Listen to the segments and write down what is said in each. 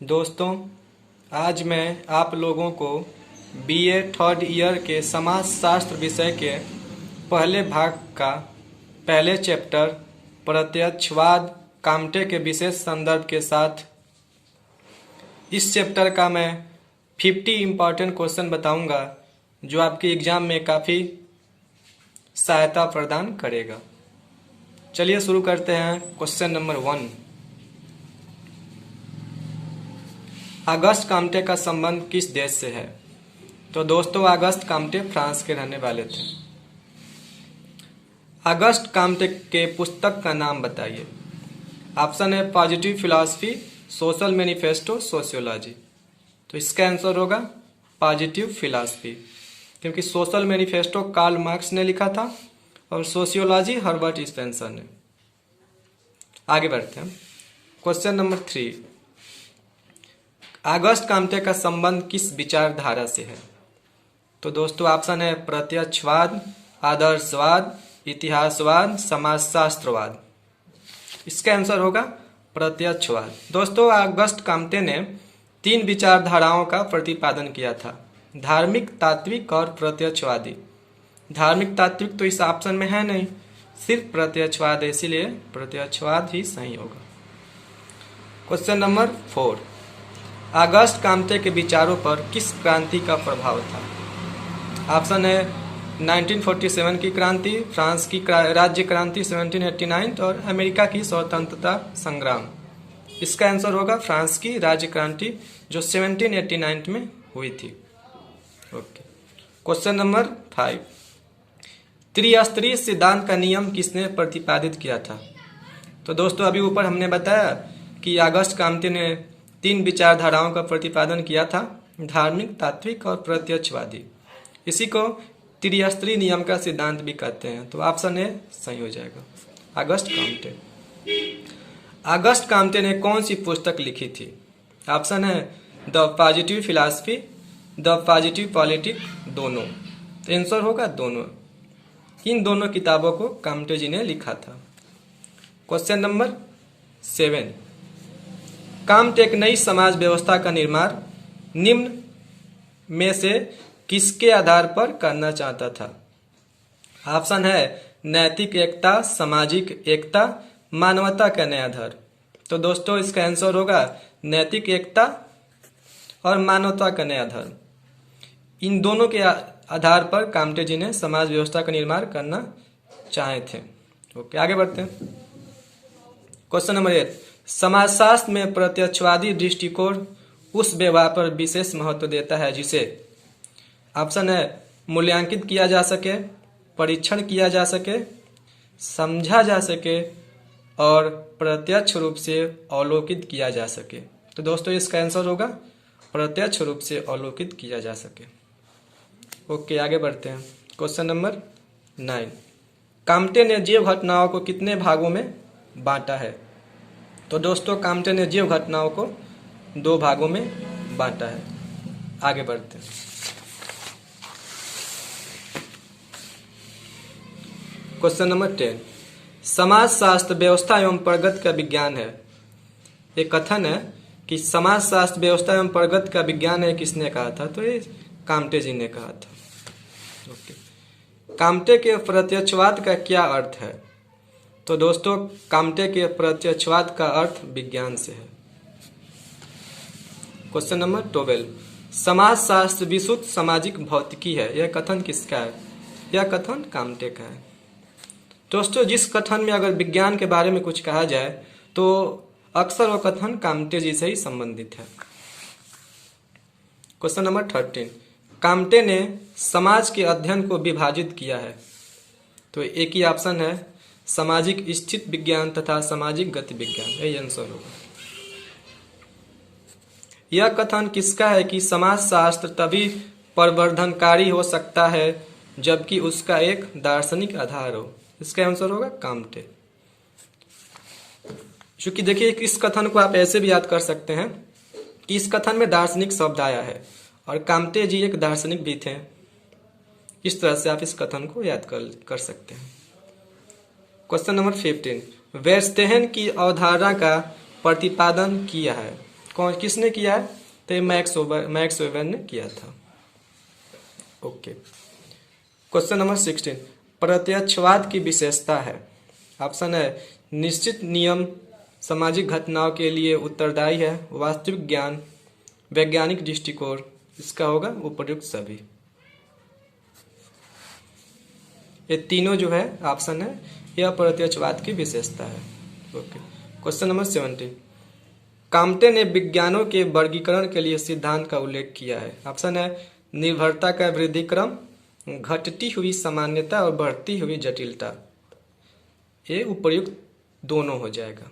दोस्तों, आज मैं आप लोगों को बीए थर्ड ईयर के समाजशास्त्र विषय के पहले भाग का पहले चैप्टर प्रत्यक्षवाद कामटे के विशेष संदर्भ के साथ इस चैप्टर का मैं 50 इम्पॉर्टेंट क्वेश्चन बताऊंगा जो आपके एग्जाम में काफ़ी सहायता प्रदान करेगा। चलिए शुरू करते हैं। क्वेश्चन नंबर 1, अगस्त कामटे का संबंध किस देश से है? तो दोस्तों, अगस्त कामटे फ्रांस के रहने वाले थे। अगस्त कामटे के पुस्तक का नाम बताइए। ऑप्शन है positive philosophy, social manifesto, sociology. तो इसका आंसर होगा पॉजिटिव फिलॉसफी, क्योंकि सोशल मैनिफेस्टो कार्ल मार्क्स ने लिखा था और सोशियोलॉजी हर्बर्ट स्पेंसर ने। आगे बढ़ते हैं। क्वेश्चन नंबर 3, अगस्त कामटे का संबंध किस विचारधारा से है? तो दोस्तों, ऑप्शन है प्रत्यक्षवाद, आदर्शवाद, इतिहासवाद, समाजशास्त्रवाद। इसका आंसर होगा प्रत्यक्षवाद। दोस्तों, अगस्त कामटे ने 3 विचारधाराओं का प्रतिपादन किया था: धार्मिक, तात्विक और प्रत्यक्षवादी। धार्मिक तात्विक तो इस ऑप्शन में है नहीं, सिर्फ प्रत्यक्षवाद है, इसीलिए प्रत्यक्षवाद ही सही होगा। क्वेश्चन नंबर 4, अगस्त कामटे के विचारों पर किस क्रांति का प्रभाव था? ऑप्शन है 1947 की क्रांति, फ्रांस की राज्य क्रांति 1789 और अमेरिका की स्वतंत्रता संग्राम। इसका आंसर होगा फ्रांस की राज्य क्रांति जो 1789 में हुई थी। ओके। क्वेश्चन नंबर 5, त्रिस्तरीय सिद्धांत का नियम किसने प्रतिपादित किया था? तो दोस्तों, अभी ऊपर हमने बताया कि अगस्त कामटे ने 3 विचारधाराओं का प्रतिपादन किया था: धार्मिक, तात्विक और प्रत्यक्षवादी। इसी को त्रिस्तरीय नियम का सिद्धांत भी कहते हैं। तो ऑप्शन ए सही हो जाएगा, अगस्त कामटे। अगस्त कामटे ने कौन सी पुस्तक लिखी थी? ऑप्शन है the positive philosophy, the positive politic, दोनों। तो आंसर होगा दोनों। इन दोनों किताबों को कामटे जी ने लिखा था। क्वेश्चन नंबर 7, कामटे एक नई समाज व्यवस्था का निर्माण निम्न में से किसके आधार पर करना चाहता था? ऑप्शन है नैतिक एकता, सामाजिक एकता, मानवता का नया आधार। तो दोस्तों, इसका आंसर होगा नैतिक एकता और मानवता का नया आधार। इन दोनों के आधार पर कामटे जी ने समाज व्यवस्था का निर्माण करना चाहे थे। ओके, आगे बढ़ते हैं। क्वेश्चन नंबर 8, समाजशास्त्र में प्रत्यक्षवादी दृष्टिकोण उस व्यवहार पर विशेष महत्व देता है जिसे ऑप्शन है मूल्यांकित किया जा सके, परीक्षण किया जा सके, समझा जा सके और प्रत्यक्ष रूप से अवलोकित किया जा सके। तो दोस्तों, इसका आंसर होगा प्रत्यक्ष रूप से अवलोकित किया जा सके। ओके, आगे बढ़ते हैं। क्वेश्चन नंबर 9, कामटे ने जीव घटनाओं को कितने भागों में बांटा है? तो दोस्तों, कामटे ने जीव घटनाओं को 2 भागों में बांटा है। आगे बढ़ते हैं। क्वेश्चन नंबर 10, समाजशास्त्र व्यवस्था एवं प्रगति का विज्ञान है। एक कथन है कि समाजशास्त्र व्यवस्था एवं प्रगति का विज्ञान है, किसने कहा था? तो ये कामटे जी ने कहा था। ओके। कामटे के प्रत्यक्षवाद का क्या अर्थ है? तो दोस्तों, कामटे के प्रत्यक्षवाद का अर्थ विज्ञान से है। क्वेश्चन नंबर 12, समाजशास्त्र विशुद्ध सामाजिक भौतिकी है। यह कथन किसका है? यह कथन कामटे का है। दोस्तों, जिस कथन में अगर विज्ञान के बारे में कुछ कहा जाए तो अक्सर वह कथन कामटे जी से ही संबंधित है। क्वेश्चन नंबर 13, कामटे ने समाज के अध्ययन को विभाजित किया है। तो एक ही ऑप्शन है सामाजिक स्थिति विज्ञान तथा सामाजिक गति विज्ञान। यही आंसर होगा। यह कथन किसका है कि समाजशास्त्र तभी प्रवर्धनकारी हो सकता है जबकि उसका एक दार्शनिक आधार हो? इसका आंसर होगा कामटे। क्योंकि देखिए, इस कथन को आप ऐसे भी याद कर सकते हैं कि इस कथन में दार्शनिक शब्द आया है और कामटे जी एक दार्शनिक भी थे। इस तरह से आप इस कथन को याद कर सकते हैं। क्वेश्चन नंबर 15, वेस्टेहन की अवधारणा का प्रतिपादन किया है। कौन किसने किया है? तो ये मैक्स वेबर ने किया था। ओके, क्वेश्चन नंबर 16, प्रत्यक्षवाद की विशेषता है। ऑप्शन है निश्चित नियम, सामाजिक घटनाओं के लिए उत्तरदायी है, वास्तविक ज्ञान, वैज्ञानिक दृष्टिकोण। इसका होगा उपर्युक्त सभी। ये तीनों जो है ऑप्शन है, यह प्रत्यक्षवाद की विशेषता है। ओके, क्वेश्चन नंबर 17, काम्टे ने विज्ञानों के वर्गीकरण के लिए सिद्धांत का उल्लेख किया है। ऑप्शन है निर्भरता का वृद्धि क्रम, घटती हुई सामान्यता और बढ़ती हुई जटिलता। ये उपर्युक्त दोनों हो जाएगा।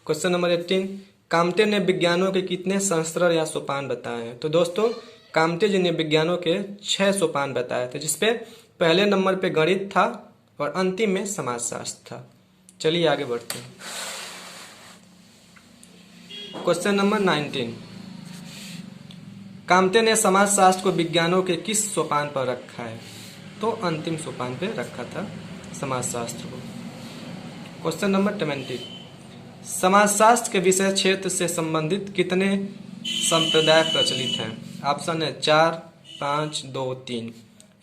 क्वेश्चन नंबर 18, काम्टे ने विज्ञानों के कितने संस्करण या सोपान बताए हैं? तो दोस्तों काम्टे जी ने विज्ञानों के 6 सोपान बताए थे, जिसपे पहले नंबर पे गणित था और अंतिम में समाजशास्त्र था। चलिए आगे बढ़ते हैं। क्वेश्चन नंबर 19, काम्टे ने समाजशास्त्र को विज्ञानों के किस सोपान पर रखा है? तो अंतिम सोपान पे रखा था समाजशास्त्र को। क्वेश्चन नंबर 20, समाजशास्त्र के विषय क्षेत्र से संबंधित कितने संप्रदाय प्रचलित हैं? ऑप्शन है 4, 5, 2, 3।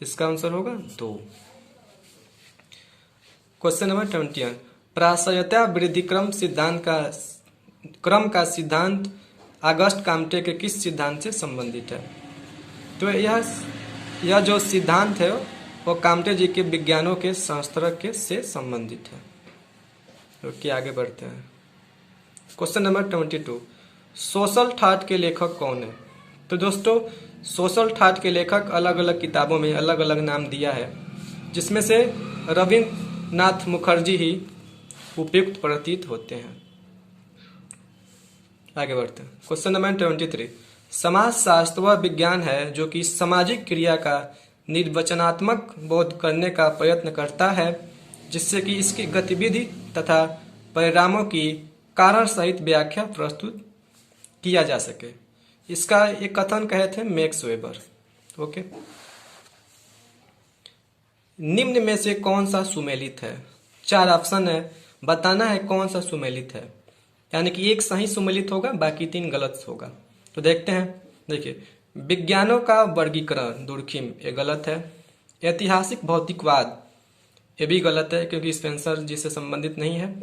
इसका आंसर होगा 2। क्वेश्चन नंबर 21, प्रायश्चित्य वृद्धि क्रम का सिद्धांत अगस्त काम्टे के किस सिद्धांत से संबंधित है? तो यह जो सिद्धांत है वो काम्टे जी के विज्ञानों के संस्करण के से संबंधित है। ओके, आगे बढ़ते हैं। क्वेश्चन नंबर 22, सोशल थॉट के लेखक कौन है? तो दोस्तों सोशल थॉट के लेखक अलग अलग किताबों में अलग अलग नाम दिया है, जिसमें से रविन्द्रनाथ मुखर्जी ही उपयुक्त प्रतीत होते हैं। आगे बढ़ते हैं। क्वेश्चन नंबर 23, समाजशास्त्र वह विज्ञान है जो कि सामाजिक क्रिया का निर्वचनात्मक बोध करने का प्रयत्न करता है, जिससे कि इसकी गतिविधि तथा परिणामों की कारण सहित व्याख्या प्रस्तुत किया जा सके। इसका एक कथन कहे थे मैक्स वेबर। ओके, निम्न में से कौन सा सुमेलित है? 4 ऑप्शन है, बताना है कौन सा सुमेलित है, यानी कि एक सही सुमेलित होगा, बाकी 3 गलत होगा। तो देखते हैं। देखिए, विज्ञानों का वर्गीकरण दुर्खिम ये गलत है। ऐतिहासिक भौतिकवाद ये भी गलत है, क्योंकि स्पेंसर जी से संबंधित नहीं है।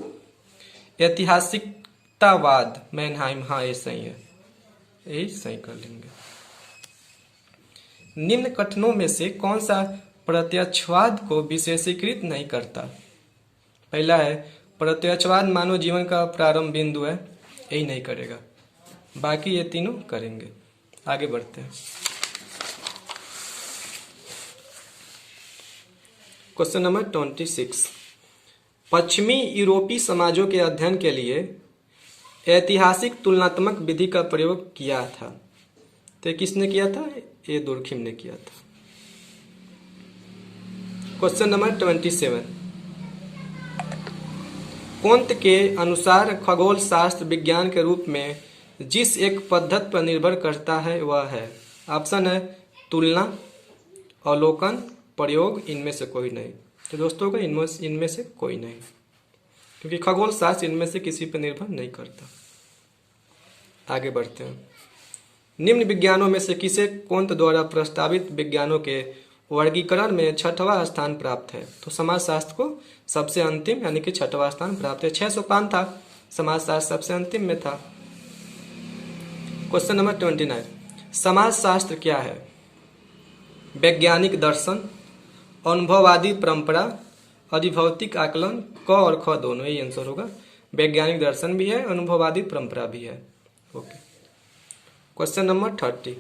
ऐतिहासिकतावाद मैनहाइम, हाँ ये सही है, यही सही कर लेंगे। निम्न कथनों में से कौन सा प्रत्यक्षवाद को विशेषीकृत नहीं करता? पहला है प्रत्यक्षवाद मानव जीवन का प्रारंभ बिंदु है, यही नहीं करेगा, बाकी ये तीनों करेंगे। आगे बढ़ते हैं। क्वेश्चन नंबर 26, पश्चिमी यूरोपीय समाजों के अध्ययन के लिए ऐतिहासिक तुलनात्मक विधि का प्रयोग किया था। तो किसने किया था? ये दुर्खिम ने किया था। क्वेश्चन नंबर 27, कोंत के अनुसार खगोल शास्त्र विज्ञान के रूप में जिस एक पद्धति पर निर्भर करता है वह है। ऑप्शन है तुलना, अवलोकन, प्रयोग, इनमें से कोई नहीं। तो दोस्तों को इनमें से कोई नहीं, क्योंकि खगोल शास्त्र इनमें से किसी पर निर्भर नहीं करता। आगे बढ़ते हैं। निम्न विज्ञानों में से किसे कोंत द्वारा प्रस्तावित विज्ञानों के वर्गीकरण में 6वां स्थान प्राप्त है? तो समाजशास्त्र को सबसे अंतिम यानी कि 6वां स्थान प्राप्त है। 6 सोपान था, समाजशास्त्र सबसे अंतिम में था। क्वेश्चन नंबर 29, समाजशास्त्र क्या है? वैज्ञानिक दर्शन, अनुभववादी परंपरा, अधिभौतिक आकलन, क और ख दोनों, यही आंसर होगा। वैज्ञानिक दर्शन भी है, अनुभववादी परंपरा भी है। ओके, क्वेश्चन नंबर 30,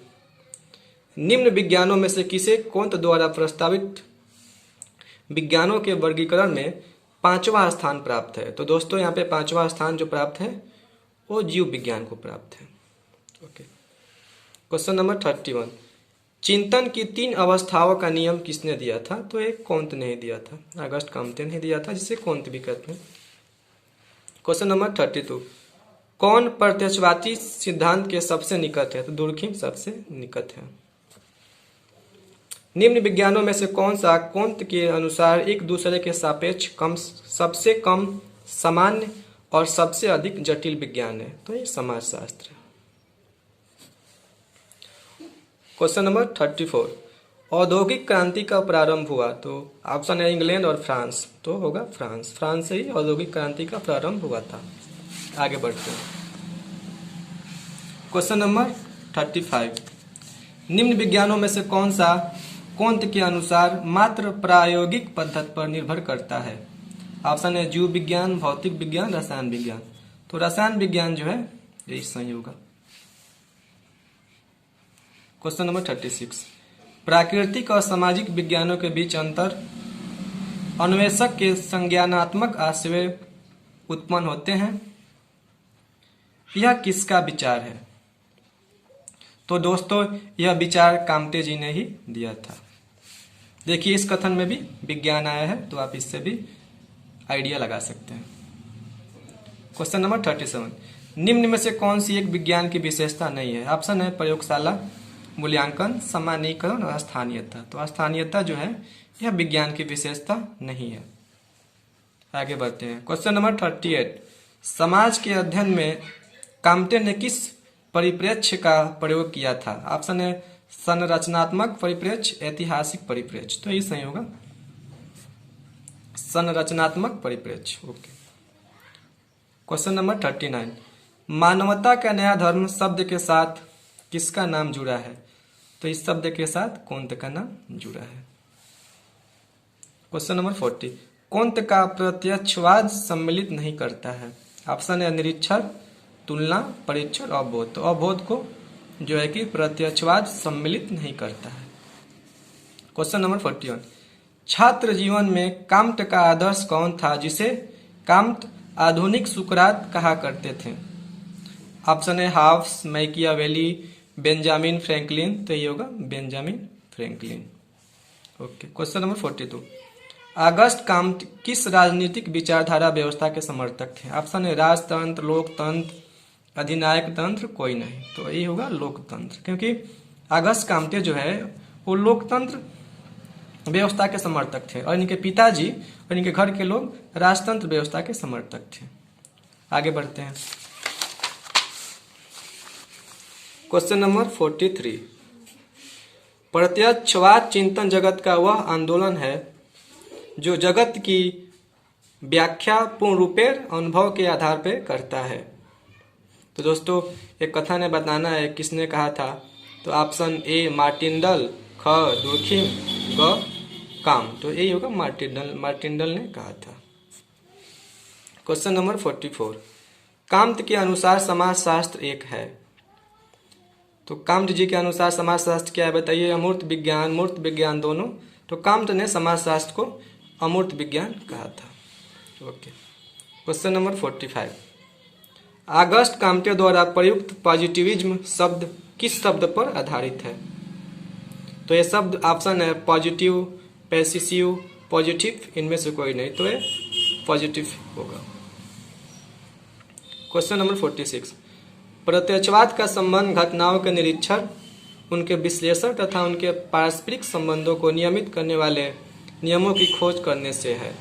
निम्न विज्ञानों में से किसे कोंत द्वारा प्रस्तावित विज्ञानों के वर्गीकरण में 5वां स्थान प्राप्त है? तो दोस्तों यहाँ पे 5वां स्थान जो प्राप्त है वो जीव विज्ञान को प्राप्त है। ओके, क्वेश्चन नंबर 31, चिंतन की 3 अवस्थाओं का नियम किसने दिया था? तो एक कोंत ने ही दिया था, अगस्त काम्टे ने दिया था, जिसे कोंत भी कहते हैं। क्वेश्चन नंबर 32, कौन प्रत्यक्षवादी सिद्धांत के सबसे निकट है? तो दुर्खिम सबसे निकट है। निम्न विज्ञानों में से कौन सा कोंत के अनुसार एक दूसरे के सापेक्ष सबसे कम सामान्य और सबसे अधिक जटिल विज्ञान है, तो ये समाजशास्त्र है। क्वेश्चन नंबर 34, औद्योगिक क्रांति का प्रारंभ हुआ, तो ऑप्शन है इंग्लैंड और फ्रांस, तो होगा फ्रांस। फ्रांस से ही औद्योगिक क्रांति का प्रारंभ हुआ था। आगे बढ़ते हैं। क्वेश्चन नंबर 35, निम्न विज्ञानों में से कौन सा कोंत के अनुसार मात्र प्रायोगिक पद्धति पर निर्भर करता है? ऑप्शन है जीव विज्ञान, भौतिक विज्ञान, रसायन विज्ञान। तो रसायन विज्ञान जो है यही सही होगा। क्वेश्चन नंबर 36, प्राकृतिक और सामाजिक विज्ञानों के बीच अंतर, अन्वेषक के संज्ञानात्मक आशय उत्पन्न होते हैं, यह किसका विचार है? तो दोस्तों यह विचार काम्टे जी ने ही दिया था। देखिए इस कथन में भी विज्ञान आया है, तो आप इससे भी आइडिया लगा सकते हैं। क्वेश्चन नंबर 37, निम्न में से कौन सी एक विज्ञान की विशेषता नहीं है? ऑप्शन है प्रयोगशाला, मूल्यांकन, सामान्यीकरण और स्थानीयता। तो स्थानीयता जो है यह विज्ञान की विशेषता नहीं है। आगे बढ़ते हैं। क्वेश्चन नंबर 38, समाज के अध्ययन में काम्टे ने किस परिप्रेक्ष्य का प्रयोग किया था? ऑप्शन है संरचनात्मक परिप्रेक्ष्य, ऐतिहासिक परिप्रेक्ष्य। तो ये सही होगा, संरचनात्मक परिप्रेक्ष्य। ओके। क्वेश्चन नंबर 39, मानवता का नया धर्म शब्द के साथ किसका नाम जुड़ा है? तो इस शब्द के साथ कोंत का नाम जुड़ा है। क्वेश्चन नंबर 40, कोंत का प्रत्यक्षवाद सम्मिलित नहीं करता है। ऑप्शन है निरीक्षण, तुलना, परीक्षण, अवबोध। तो अवबोध को जो है कि प्रत्यक्षवाद सम्मिलित नहीं करता है। क्वेश्चन नंबर 41, छात्र जीवन में काम्ट का आदर्श कौन था जिसे काम्ट आधुनिक सुकरात कहा करते थे? ऑप्शन है हाफ्स, मैकियावेली, बेंजामिन फ्रैंकलिन। तो ये होगा Benjamin Franklin. Okay. Question number 42, August Comte किस राजनीतिक विचारधारा व्यवस्था के समर्थक थे? ऑप्शन है राजतंत्र, लोकतंत्र, अधिनायक तंत्र, कोई नहीं। तो ये होगा लोकतंत्र, क्योंकि ऑगस्ट काम्टे जो है वो लोकतंत्र व्यवस्था के समर्थक थे और इनके पिताजी और इनके घर के लोग राजतंत्र व्यवस्था के समर्थक थे। आगे बढ़ते हैं। क्वेश्चन नंबर 43, प्रत्यक्षवाद चिंतन जगत का वह आंदोलन है जो जगत की व्याख्या पूर्ण रूपेण अनुभव के आधार पर करता है। तो दोस्तों एक कथन है, बताना है किसने कहा था। तो ऑप्शन ए मार्टिनडल, ख डुर्खिम, ग काम। तो यही होगा मार्टिनडल ने कहा था। क्वेश्चन नंबर 44, काम्ट के अनुसार समाजशास्त्र एक है। तो काम्ट जी के अनुसार समाजशास्त्र क्या है बताइए? अमूर्त विज्ञान, मूर्त विज्ञान दोनों। तो काम्ट ने समाजशास्त्र को अमूर्त विज्ञान कहा था। Okay. Question number 45, August Comte द्वारा प्रयुक्त पॉजिटिविज्म शब्द किस शब्द पर आधारित है? तो ये शब्द ऑप्शन है पॉजिटिव, पैसिसिव, पॉजिटिव, इनमें से कोई नहीं, तो ये पॉजिटिव होगा। क्वेश्चन नंबर 46, प्रत्यक्षवाद का संबंध घटनाओं के निरीक्षण, उनके विश्लेषण तथा उनके पारस्परिक संबंधों को नियमित करने वाले नियमों की खोज करने से है।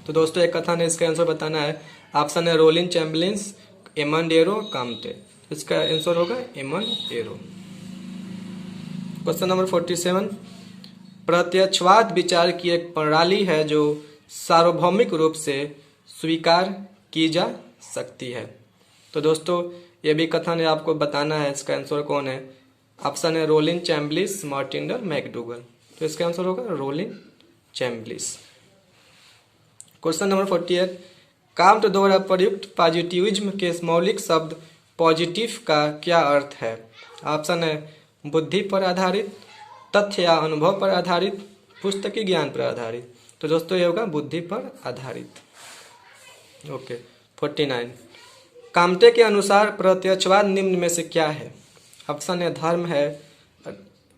तो दोस्तों एक कथन है, इसका आंसर बताना है। ऑप्शन है रोलिन चैम्बलिन्स, एमंड एरो, काम्टे। इसका आंसर होगा एमंड एरो। क्वेश्चन नंबर 47, प्रत्यक्षवाद विचार की एक प्रणाली है जो सार्वभौमिक रूप से स्वीकार की जा सकती है। तो दोस्तों ये भी कथन है, आपको बताना है इसका आंसर कौन है। ऑप्शन है रोलिन चैम्बलिस, मार्टिनडल, मैकडूगल। तो इसका आंसर होगा रोलिन चैम्बलिस। क्वेश्चन नंबर 48, काम्ट द्वारा प्रयुक्त पॉजिटिविज्म के मौलिक शब्द पॉजिटिव का क्या अर्थ है? ऑप्शन है बुद्धि पर आधारित, तथ्य या अनुभव पर आधारित, पुस्तकीय ज्ञान पर आधारित। तो दोस्तों ये होगा बुद्धि पर आधारित। ओके। 49, काम्टे के अनुसार प्रत्यक्षवाद निम्न में से क्या है? ऑप्शन है धर्म है,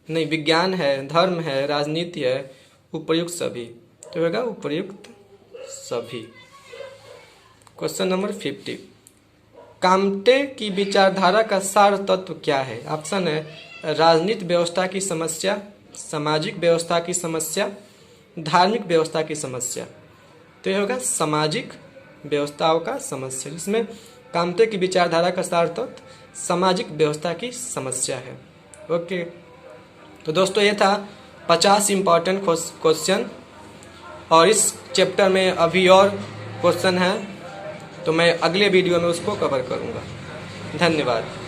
नहीं विज्ञान है, धर्म है, राजनीति है, उपर्युक्त सभी। तो होगा उपर्युक्त सभी। क्वेश्चन नंबर 50, काम्टे की विचारधारा का सार तत्व क्या है? ऑप्शन है राजनीतिक व्यवस्था की समस्या, सामाजिक व्यवस्था की समस्या, धार्मिक व्यवस्था की समस्या। तो यह होगा सामाजिक व्यवस्थाओं का समस्या, जिसमें कामते की विचारधारा का सार्थक सामाजिक व्यवस्था की समस्या है। ओके, तो दोस्तों ये था 50 इम्पॉर्टेंट क्वेश्चन, और इस चैप्टर में अभी और क्वेश्चन है, तो मैं अगले वीडियो में उसको कवर करूँगा। धन्यवाद।